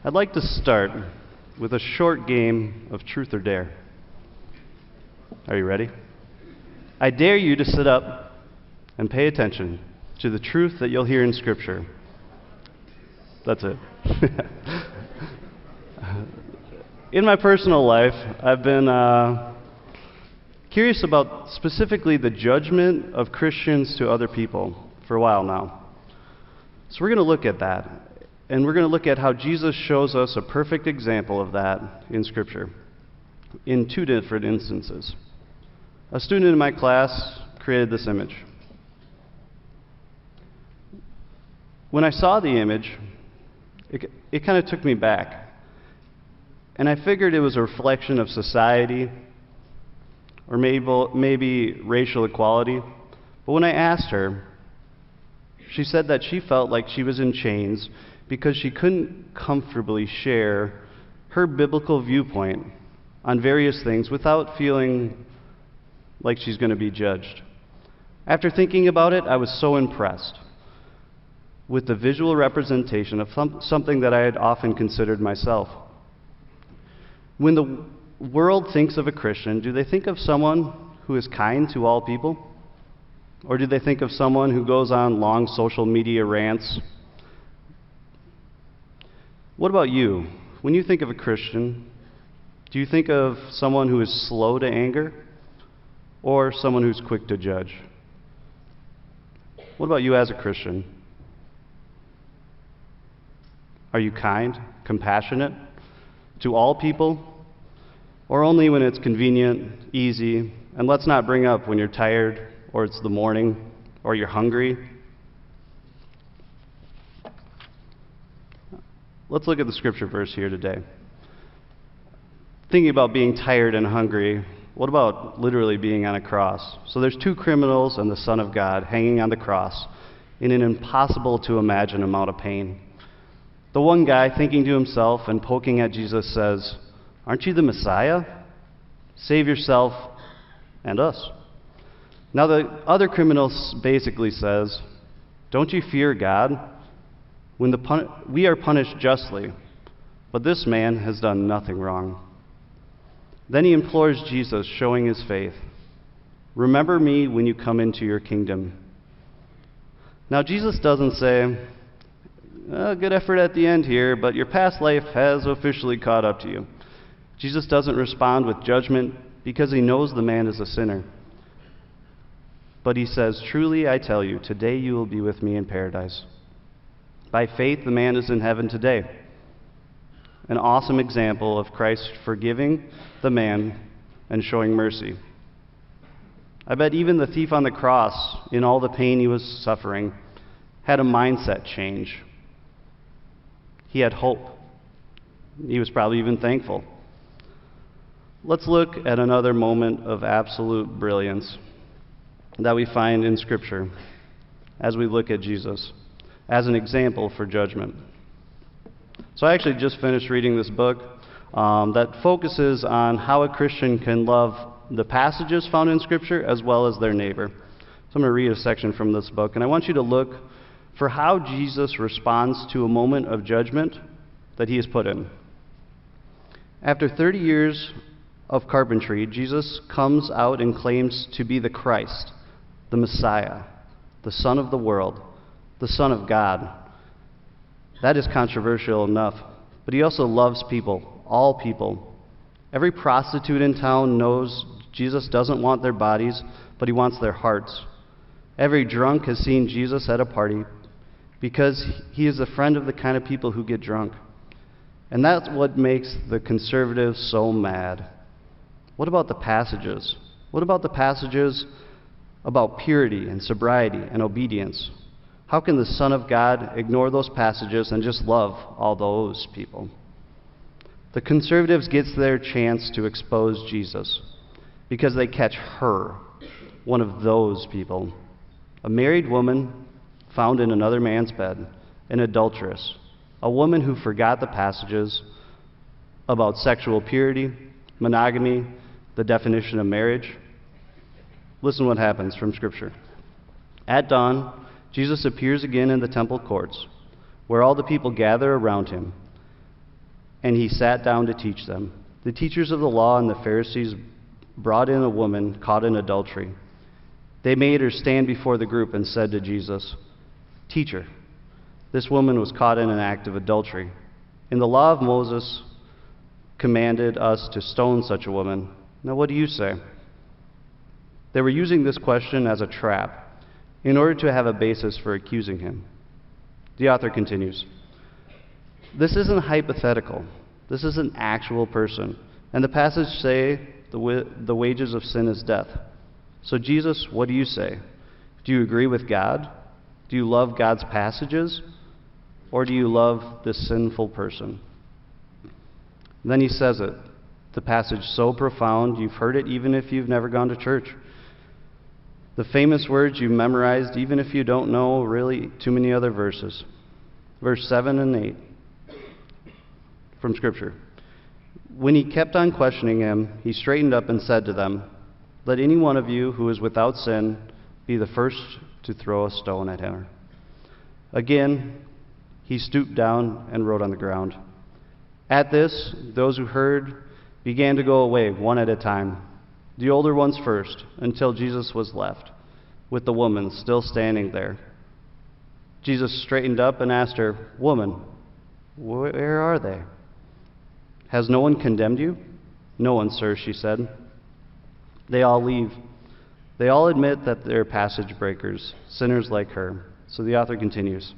I'd like to start with a short game of truth or dare. Are you ready? I dare you to sit up and pay attention to the truth that you'll hear in Scripture. That's it. In my personal life, I've been curious about specifically the judgment of Christians to other people for a while now. So we're going to look at that. And we're going to look at how Jesus shows us a perfect example of that in Scripture in two different instances. A student in my class created this image. When I saw the image, it kind of took me back. And I figured it was a reflection of society or maybe racial equality. But when I asked her, she said that she felt like she was in chains because she couldn't comfortably share her biblical viewpoint on various things without feeling like she's going to be judged. After thinking about it, I was so impressed with the visual representation of something that I had often considered myself. When the world thinks of a Christian, do they think of someone who is kind to all people? Or do they think of someone who goes on long social media rants? What about you? When you think of a Christian, do you think of someone who is slow to anger or someone who's quick to judge? What about you as a Christian? Are you kind, compassionate to all people, or only when it's convenient, easy, and let's not bring up when you're tired or it's the morning or you're hungry? Let's look at the scripture verse here today. Thinking about being tired and hungry, what about literally being on a cross? So there's two criminals and the Son of God hanging on the cross in an impossible to imagine amount of pain. The one guy, thinking to himself and poking at Jesus, says, "Aren't you the Messiah? Save yourself and us." Now the other criminal basically says, "Don't you fear God? We are punished justly, but this man has done nothing wrong." Then he implores Jesus, showing his faith, "Remember me when you come into your kingdom." Now Jesus doesn't say, "Good effort at the end here, but your past life has officially caught up to you." Jesus doesn't respond with judgment because he knows the man is a sinner. But he says, "Truly I tell you, today you will be with me in paradise." By faith, the man is in heaven today. An awesome example of Christ forgiving the man and showing mercy. I bet even the thief on the cross, in all the pain he was suffering, had a mindset change. He had hope. He was probably even thankful. Let's look at another moment of absolute brilliance that we find in Scripture as we look at Jesus as an example for judgment. So I actually just finished reading this book that focuses on how a Christian can love the passages found in Scripture as well as their neighbor. So I'm going to read a section from this book, and I want you to look for how Jesus responds to a moment of judgment that he is put in. After 30 years of carpentry, Jesus comes out and claims to be the Christ, the Messiah, the Son of the world, the Son of God. That is controversial enough, but he also loves people, all people. Every prostitute in town knows Jesus doesn't want their bodies, but he wants their hearts. Every drunk has seen Jesus at a party because he is a friend of the kind of people who get drunk. And that's what makes the conservatives so mad. What about the passages? What about the passages about purity and sobriety and obedience? How can the Son of God ignore those passages and just love all those people? The conservatives get their chance to expose Jesus because they catch her, one of those people, a married woman found in another man's bed, an adulteress, a woman who forgot the passages about sexual purity, monogamy, the definition of marriage. Listen what happens from Scripture. At dawn, Jesus appears again in the temple courts, where all the people gather around him. and he sat down to teach them. The teachers of the law and the Pharisees brought in a woman caught in adultery. They made her stand before the group and said to Jesus, "Teacher, this woman was caught in an act of adultery. In the law of Moses commanded us to stone such a woman. Now what do you say?" They were using this question as a trap in order to have a basis for accusing him. The author continues, "This isn't hypothetical. This is an actual person. And the passage say the wages of sin is death. So Jesus, what do you say? Do you agree with God? Do you love God's passages? Or do you love this sinful person?" And then he says it. The passage so profound, you've heard it even if you've never gone to church. The famous words you memorized even if you don't know really too many other verses. Verse 7 and 8 from Scripture. When he kept on questioning him, he straightened up and said to them, "Let any one of you who is without sin be the first to throw a stone at her." Again, he stooped down and wrote on the ground. At this, those who heard began to go away one at a time, the older ones first, until Jesus was left, with the woman still standing there. Jesus straightened up and asked her, "Woman, where are they? Has no one condemned you?" "No one, sir," she said. They all leave. They all admit that they're passage breakers, sinners like her. So the author continues.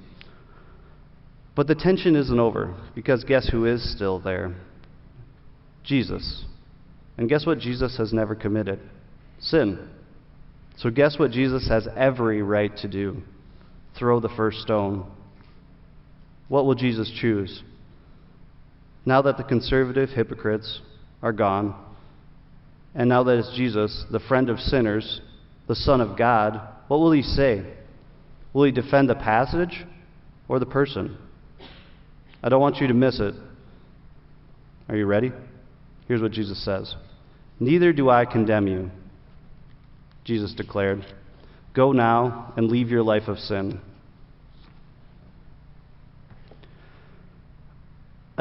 But the tension isn't over, because guess who is still there? Jesus. And guess what Jesus has never committed? Sin. So guess what Jesus has every right to do? Throw the first stone. What will Jesus choose? Now that the conservative hypocrites are gone, and now that it's Jesus, the friend of sinners, the Son of God, what will he say? Will he defend the passage or the person? I don't want you to miss it. Are you ready? Here's what Jesus says. "Neither do I condemn you," Jesus declared. "Go now and leave your life of sin."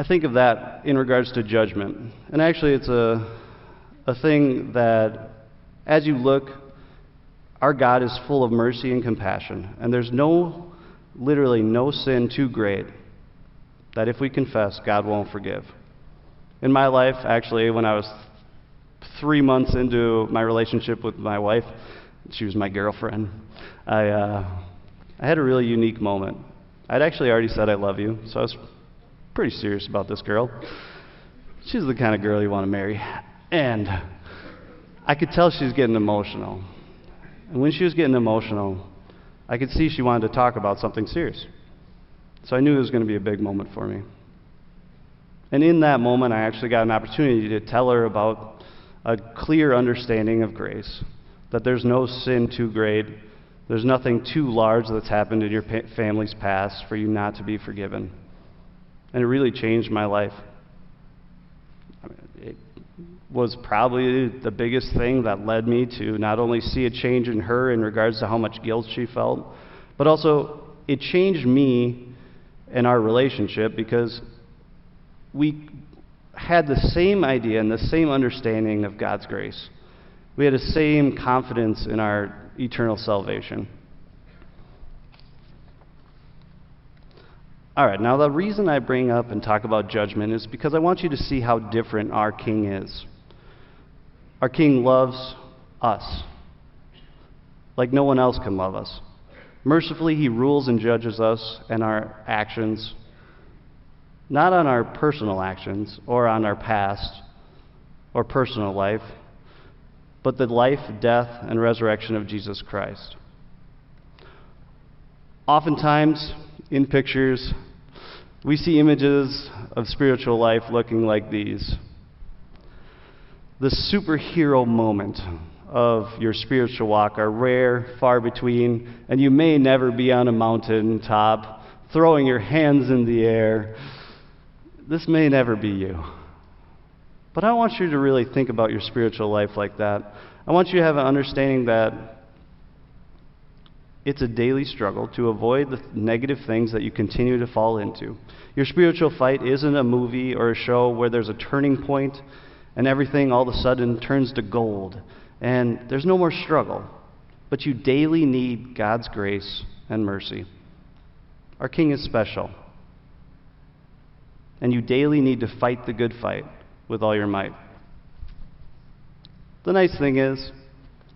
I think of that in regards to judgment. And actually it's a thing that, as you look, our God is full of mercy and compassion. And there's literally no sin too great that if we confess, God won't forgive. In my life, actually, when I was 3 months into my relationship with my wife, she was my girlfriend, I had a really unique moment. I'd actually already said I love you, so I was pretty serious about this girl. She's the kind of girl you want to marry. And I could tell she was getting emotional. And when she was getting emotional, I could see she wanted to talk about something serious. So I knew it was going to be a big moment for me. And in that moment, I actually got an opportunity to tell her about a clear understanding of grace, that there's no sin too great, there's nothing too large that's happened in your family's past for you not to be forgiven. And it really changed my life. It was probably the biggest thing that led me to not only see a change in her in regards to how much guilt she felt, but also it changed me and our relationship because we had the same idea and the same understanding of God's grace. We had the same confidence in our eternal salvation. All right, now the reason I bring up and talk about judgment is because I want you to see how different our King is. Our King loves us like no one else can love us. Mercifully, he rules and judges us and our actions, not on our personal actions or on our past or personal life, but the life, death, and resurrection of Jesus Christ. Oftentimes, in pictures, we see images of spiritual life looking like these. The superhero moment of your spiritual walk are rare, far between, and you may never be on a mountain top, throwing your hands in the air. This may never be you. But I want you to really think about your spiritual life like that. I want you to have an understanding that It's a daily struggle to avoid the negative things that you continue to fall into. Your spiritual fight isn't a movie or a show where there's a turning point and everything all of a sudden turns to gold and there's no more struggle. But you daily need God's grace and mercy. Our King is special. And you daily need to fight the good fight with all your might. The nice thing is,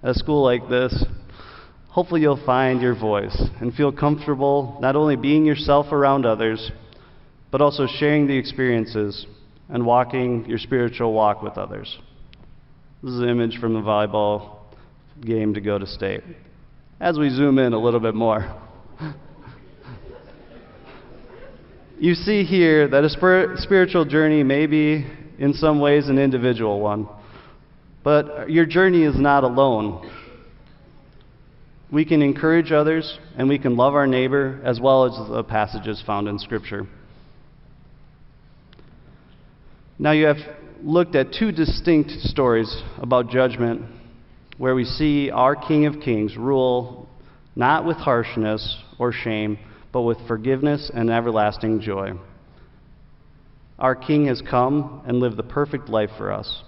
at a school like this, hopefully you'll find your voice and feel comfortable not only being yourself around others, but also sharing the experiences and walking your spiritual walk with others. This is an image from the volleyball game to go to state. As we zoom in a little bit more, you see here that a spiritual journey may be in some ways an individual one, but your journey is not alone. We can encourage others and we can love our neighbor as well as the passages found in Scripture. Now you have looked at two distinct stories about judgment where we see our King of Kings rule not with harshness or shame, but with forgiveness and everlasting joy. Our King has come and lived the perfect life for us,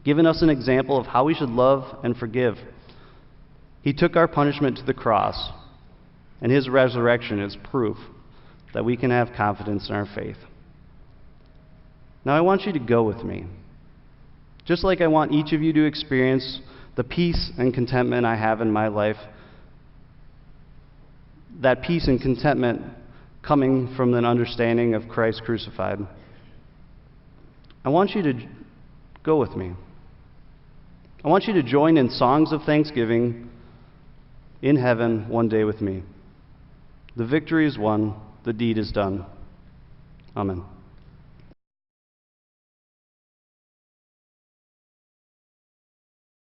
given us an example of how we should love and forgive. He took our punishment to the cross, and his resurrection is proof that we can have confidence in our faith. Now I want you to go with me. Just like I want each of you to experience the peace and contentment I have in my life, that peace and contentment coming from an understanding of Christ crucified. I want you to go with me. I want you to join in songs of thanksgiving in heaven one day with me. The victory is won, the deed is done. Amen.